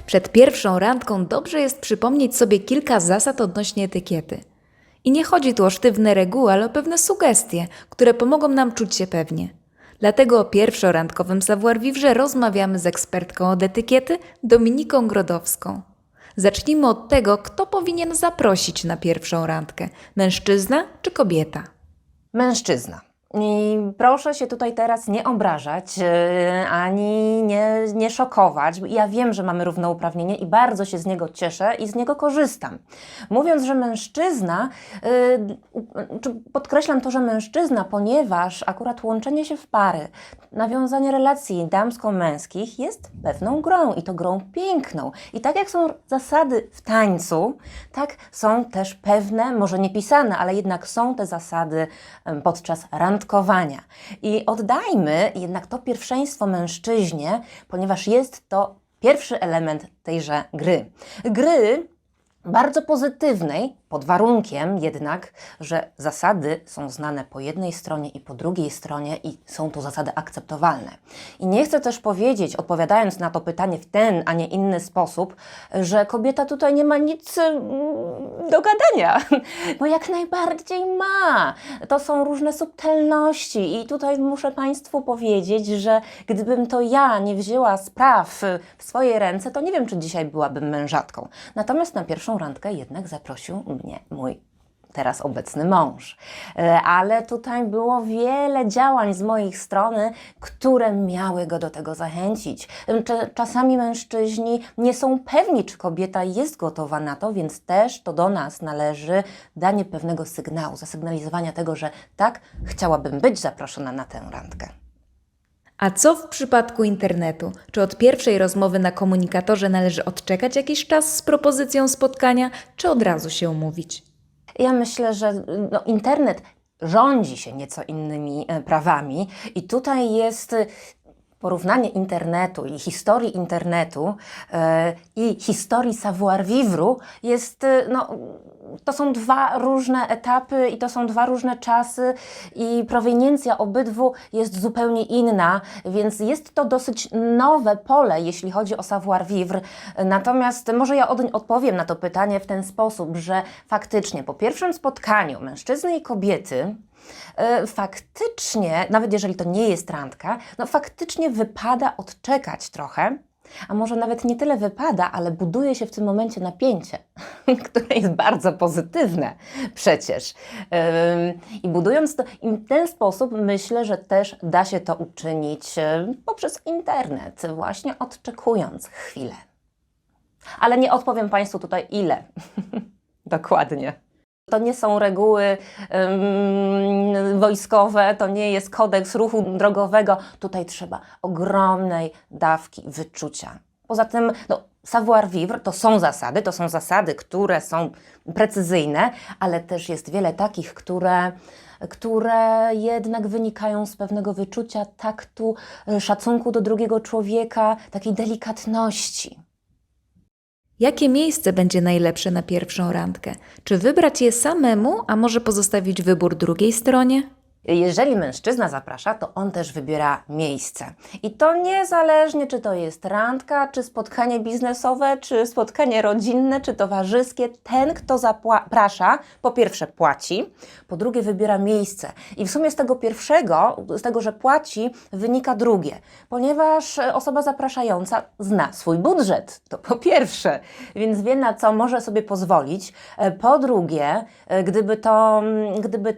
Przed pierwszą randką dobrze jest przypomnieć sobie kilka zasad odnośnie etykiety. I nie chodzi tu o sztywne reguły, ale o pewne sugestie, które pomogą nam czuć się pewnie. Dlatego o pierwszorandkowym savoir-vivre rozmawiamy z ekspertką od etykiety Dominiką Grodowską. Zacznijmy od tego, kto powinien zaprosić na pierwszą randkę, mężczyzna czy kobieta? Mężczyzna. I proszę się tutaj teraz nie obrażać, ani nie szokować. Ja wiem, że mamy równouprawnienie i bardzo się z niego cieszę i z niego korzystam. Mówiąc, że mężczyzna, podkreślam to, że mężczyzna, ponieważ akurat łączenie się w pary, nawiązanie relacji damsko-męskich jest pewną grą i to grą piękną. I tak jak są zasady w tańcu, tak są też pewne, może nie pisane, ale jednak są te zasady podczas randkowania. I oddajmy jednak to pierwszeństwo mężczyźnie, ponieważ jest to pierwszy element tejże gry. Gry bardzo pozytywnej, pod warunkiem jednak, że zasady są znane po jednej stronie i po drugiej stronie i są to zasady akceptowalne. I nie chcę też powiedzieć, odpowiadając na to pytanie w ten, a nie inny sposób, że kobieta tutaj nie ma nic do gadania, bo jak najbardziej ma. To są różne subtelności i tutaj muszę Państwu powiedzieć, że gdybym to ja nie wzięła spraw w swoje ręce, to nie wiem, czy dzisiaj byłabym mężatką. Natomiast na pierwszą randkę jednak zaprosił mnie mój teraz obecny mąż. Ale tutaj było wiele działań z mojej strony, które miały go do tego zachęcić. Czasami mężczyźni nie są pewni, czy kobieta jest gotowa na to, więc też to do nas należy danie pewnego sygnału, zasygnalizowania tego, że tak, chciałabym być zaproszona na tę randkę. A co w przypadku internetu? Czy od pierwszej rozmowy na komunikatorze należy odczekać jakiś czas z propozycją spotkania, czy od razu się umówić? Ja myślę, że internet rządzi się nieco innymi prawami i tutaj jest porównanie internetu i historii internetu i historii savoir-vivre jest, to są dwa różne etapy i to są dwa różne czasy i proweniencja obydwu jest zupełnie inna, więc jest to dosyć nowe pole, jeśli chodzi o savoir-vivre. Natomiast może ja odpowiem na to pytanie w ten sposób, że faktycznie po pierwszym spotkaniu mężczyzny i kobiety faktycznie, nawet jeżeli to nie jest randka, faktycznie wypada odczekać trochę, a może nawet nie tyle wypada, ale buduje się w tym momencie napięcie, które jest bardzo pozytywne przecież. I budując to w ten sposób, myślę, że też da się to uczynić poprzez internet, właśnie odczekując chwilę. Ale nie odpowiem Państwu tutaj ile. Dokładnie. To nie są reguły wojskowe, to nie jest kodeks ruchu drogowego. Tutaj trzeba ogromnej dawki wyczucia. Poza tym savoir-vivre to są zasady, które są precyzyjne, ale też jest wiele takich, które jednak wynikają z pewnego wyczucia, taktu, szacunku do drugiego człowieka, takiej delikatności. Jakie miejsce będzie najlepsze na pierwszą randkę? Czy wybrać je samemu, a może pozostawić wybór drugiej stronie? Jeżeli mężczyzna zaprasza, to on też wybiera miejsce. I to niezależnie, czy to jest randka, czy spotkanie biznesowe, czy spotkanie rodzinne, czy towarzyskie. Ten, kto zaprasza, po pierwsze płaci, po drugie wybiera miejsce. I w sumie z tego pierwszego, z tego, że płaci, wynika drugie. Ponieważ osoba zapraszająca zna swój budżet, to po pierwsze, więc wie, na co może sobie pozwolić. Po drugie, gdyby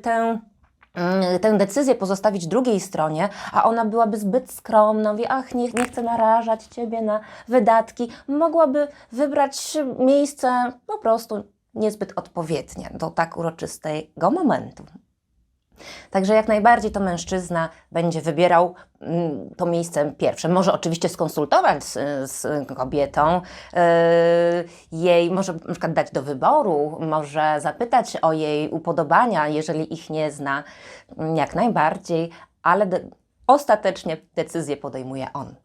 tę decyzję pozostawić drugiej stronie, a ona byłaby zbyt skromna, mówi, nie chcę narażać Ciebie na wydatki, mogłaby wybrać miejsce po prostu niezbyt odpowiednie do tak uroczystego momentu. Także jak najbardziej to mężczyzna będzie wybierał to miejsce pierwsze. Może oczywiście skonsultować z kobietą, jej może na przykład dać do wyboru, może zapytać o jej upodobania, jeżeli ich nie zna, jak najbardziej, ale ostatecznie decyzję podejmuje on.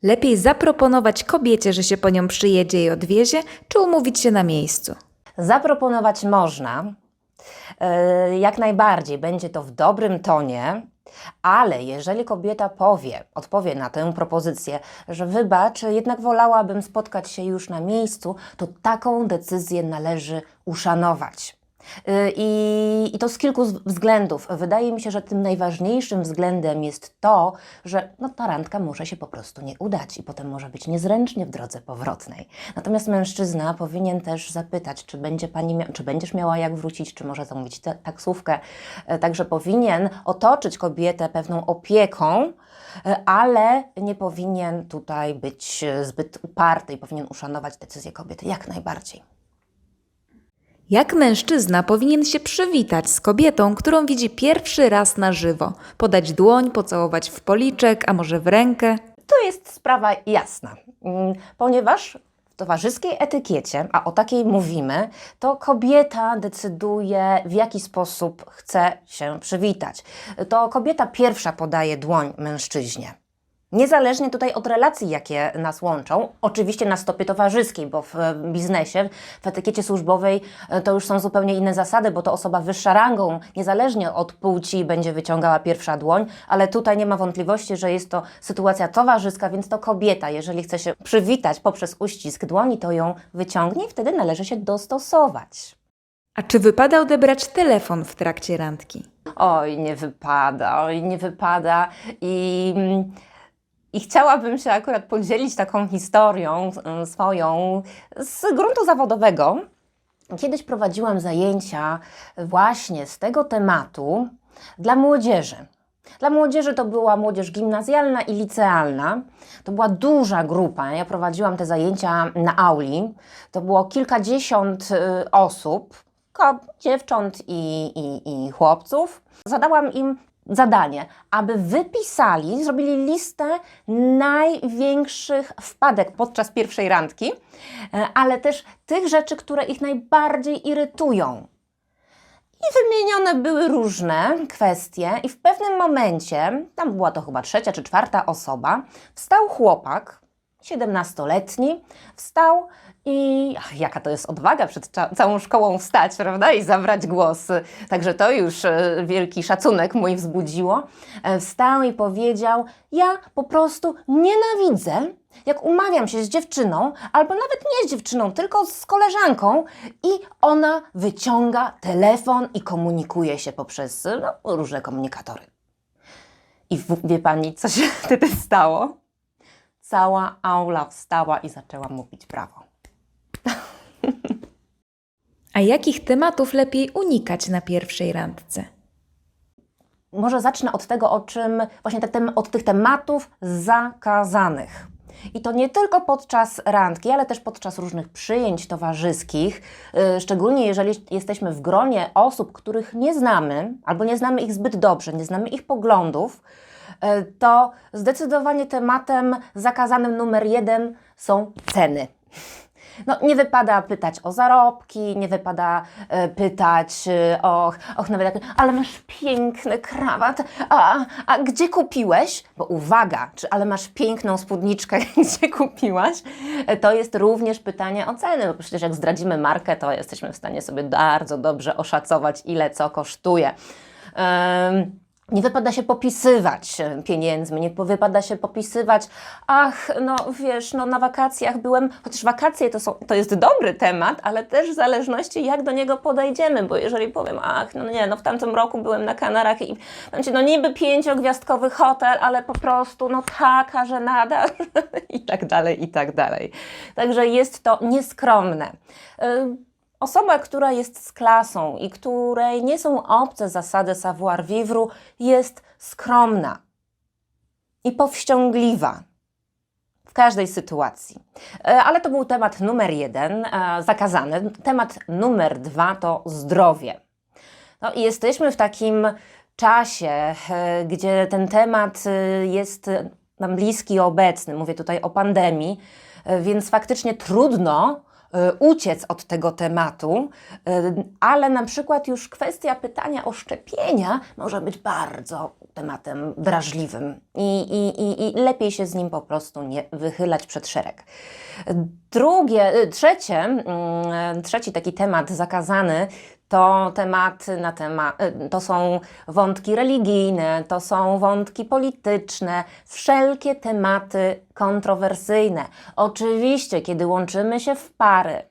Lepiej zaproponować kobiecie, że się po nią przyjedzie i odwiezie, czy umówić się na miejscu? Zaproponować można, jak najbardziej, będzie to w dobrym tonie, Ale jeżeli kobieta odpowie na tę propozycję, że wybacz, jednak wolałabym spotkać się już na miejscu, to taką decyzję należy uszanować. I to z kilku względów. Wydaje mi się, że tym najważniejszym względem jest to, że ta randka może się po prostu nie udać i potem może być niezręcznie w drodze powrotnej. Natomiast mężczyzna powinien też zapytać, czy będziesz miała jak wrócić, czy może zamówić taksówkę. Także powinien otoczyć kobietę pewną opieką, ale nie powinien tutaj być zbyt uparty i powinien uszanować decyzję kobiety jak najbardziej. Jak mężczyzna powinien się przywitać z kobietą, którą widzi pierwszy raz na żywo? Podać dłoń, pocałować w policzek, a może w rękę? To jest sprawa jasna, ponieważ w towarzyskiej etykiecie, a o takiej mówimy, to kobieta decyduje, w jaki sposób chce się przywitać. To kobieta pierwsza podaje dłoń mężczyźnie. Niezależnie tutaj od relacji, jakie nas łączą, oczywiście na stopie towarzyskiej, bo w biznesie, w etykiecie służbowej to już są zupełnie inne zasady, bo to osoba wyższa rangą, niezależnie od płci, będzie wyciągała pierwsza dłoń, ale tutaj nie ma wątpliwości, że jest to sytuacja towarzyska, więc to kobieta, jeżeli chce się przywitać poprzez uścisk dłoni, to ją wyciągnie i wtedy należy się dostosować. A czy wypada odebrać telefon w trakcie randki? Oj, nie wypada I chciałabym się akurat podzielić taką historią swoją z gruntu zawodowego. Kiedyś prowadziłam zajęcia właśnie z tego tematu dla młodzieży. Dla młodzieży to była młodzież gimnazjalna i licealna. To była duża grupa. Ja prowadziłam te zajęcia na auli. To było kilkadziesiąt osób, dziewcząt i chłopców. Zadałam im zadanie, aby zrobili listę największych wpadek podczas pierwszej randki, ale też tych rzeczy, które ich najbardziej irytują. I wymienione były różne kwestie i w pewnym momencie, tam była to chyba trzecia czy czwarta osoba, wstał chłopak, 17-letni, wstał i jaka to jest odwaga przed całą szkołą wstać, prawda, i zabrać głos. Także to już wielki szacunek mój wzbudziło. Wstał i powiedział: ja po prostu nienawidzę, jak umawiam się z dziewczyną, albo nawet nie z dziewczyną, tylko z koleżanką i ona wyciąga telefon i komunikuje się poprzez różne komunikatory. I wie pani, co się wtedy stało? Cała aula wstała i zaczęła mówić brawo. A jakich tematów lepiej unikać na pierwszej randce? Może zacznę od tego, od tych tematów zakazanych. I to nie tylko podczas randki, ale też podczas różnych przyjęć towarzyskich, szczególnie jeżeli jesteśmy w gronie osób, których nie znamy, albo nie znamy ich zbyt dobrze, nie znamy ich poglądów, to zdecydowanie tematem zakazanym numer 1 są ceny. Nie wypada pytać o zarobki, nie wypada pytać nawet jak, ale masz piękny krawat, a gdzie kupiłeś? Bo uwaga, ale masz piękną spódniczkę, gdzie kupiłaś? To jest również pytanie o ceny, bo przecież jak zdradzimy markę, to jesteśmy w stanie sobie bardzo dobrze oszacować, ile co kosztuje. Nie wypada się popisywać pieniędzmi, nie wypada się popisywać, na wakacjach byłem, chociaż wakacje to jest dobry temat, ale też w zależności jak do niego podejdziemy, bo jeżeli powiem, w tamtym roku byłem na Kanarach i niby 5-gwiazdkowy hotel, ale po prostu taka żenada i tak dalej, i tak dalej. Także jest to nieskromne. Osoba, która jest z klasą i której nie są obce zasady savoir-vivre, jest skromna i powściągliwa w każdej sytuacji. Ale to był temat numer 1, zakazany. Temat numer 2 to zdrowie. I jesteśmy w takim czasie, gdzie ten temat jest nam bliski i obecny. Mówię tutaj o pandemii, więc faktycznie trudno uciec od tego tematu, ale na przykład już kwestia pytania o szczepienia może być bardzo tematem drażliwym i lepiej się z nim po prostu nie wychylać przed szereg. Trzeci taki temat zakazany to to są wątki religijne, to są wątki polityczne, wszelkie tematy kontrowersyjne. Oczywiście, kiedy łączymy się w pary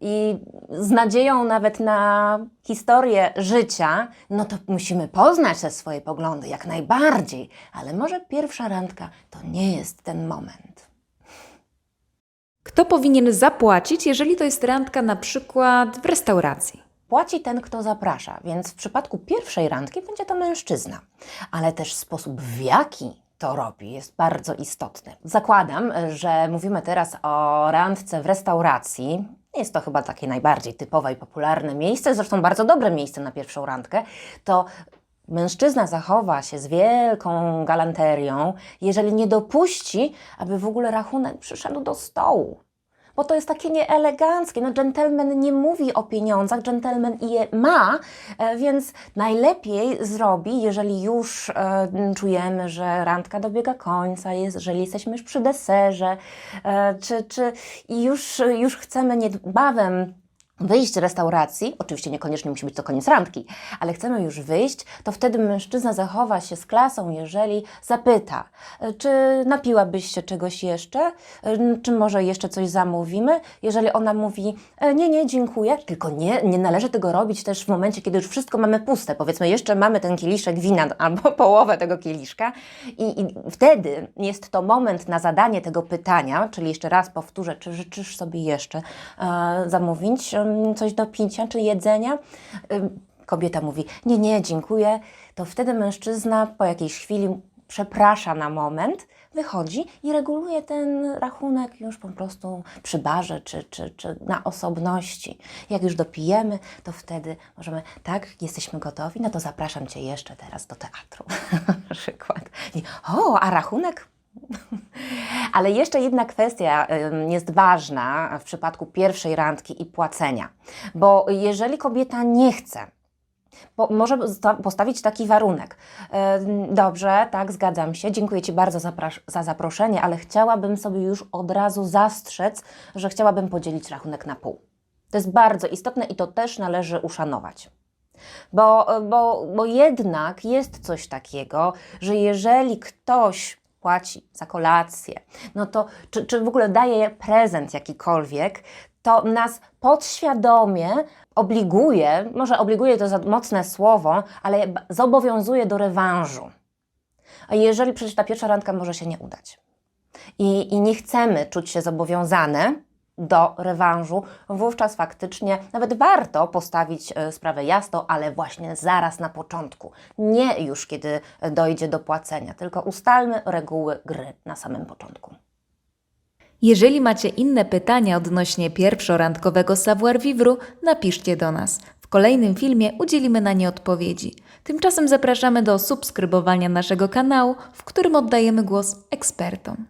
i z nadzieją nawet na historię życia, no to musimy poznać te swoje poglądy jak najbardziej, ale może pierwsza randka to nie jest ten moment. Kto powinien zapłacić, jeżeli to jest randka na przykład w restauracji? Płaci ten, kto zaprasza, więc w przypadku pierwszej randki będzie to mężczyzna, ale też sposób, w jaki to robi, jest bardzo istotny. Zakładam, że mówimy teraz o randce w restauracji. Jest to chyba takie najbardziej typowe i popularne miejsce, zresztą bardzo dobre miejsce na pierwszą randkę. To mężczyzna zachowa się z wielką galanterią, jeżeli nie dopuści, aby w ogóle rachunek przyszedł do stołu. Bo to jest takie nieeleganckie. No, dżentelmen nie mówi o pieniądzach, dżentelmen je ma, więc najlepiej zrobi, jeżeli już czujemy, że randka dobiega końca, jeżeli jesteśmy już przy deserze, i już chcemy niebawem wyjść z restauracji, oczywiście niekoniecznie musi być to koniec randki, ale chcemy już wyjść, to wtedy mężczyzna zachowa się z klasą, jeżeli zapyta, czy napiłabyś się czegoś jeszcze, czy może jeszcze coś zamówimy. Jeżeli ona mówi, nie, dziękuję, tylko nie należy tego robić też w momencie, kiedy już wszystko mamy puste, powiedzmy jeszcze mamy ten kieliszek wina albo połowę tego kieliszka i wtedy jest to moment na zadanie tego pytania, czyli jeszcze raz powtórzę, czy życzysz sobie jeszcze zamówić coś do picia czy jedzenia. Kobieta mówi, nie, dziękuję. To wtedy mężczyzna po jakiejś chwili przeprasza na moment, wychodzi i reguluje ten rachunek już po prostu przy barze czy na osobności. Jak już dopijemy, to wtedy możemy, tak, jesteśmy gotowi, no to zapraszam Cię jeszcze teraz do teatru. Na przykład. A rachunek? Ale jeszcze jedna kwestia jest ważna w przypadku pierwszej randki i płacenia. Bo jeżeli kobieta nie chce, może postawić taki warunek. Dobrze, tak, zgadzam się, dziękuję Ci bardzo za zaproszenie, ale chciałabym sobie już od razu zastrzec, że chciałabym podzielić rachunek na pół. To jest bardzo istotne i to też należy uszanować. Bo jednak jest coś takiego, że jeżeli ktoś płaci za kolację, no to czy w ogóle daje prezent jakikolwiek, to nas podświadomie obliguje, może obliguje to za mocne słowo, ale zobowiązuje do rewanżu. A jeżeli przecież ta pierwsza randka może się nie udać i nie chcemy czuć się zobowiązane do rewanżu, wówczas faktycznie nawet warto postawić sprawę jasno, ale właśnie zaraz na początku. Nie już kiedy dojdzie do płacenia, tylko ustalmy reguły gry na samym początku. Jeżeli macie inne pytania odnośnie pierwszorandkowego savoir-vivre, napiszcie do nas. W kolejnym filmie udzielimy na nie odpowiedzi. Tymczasem zapraszamy do subskrybowania naszego kanału, w którym oddajemy głos ekspertom.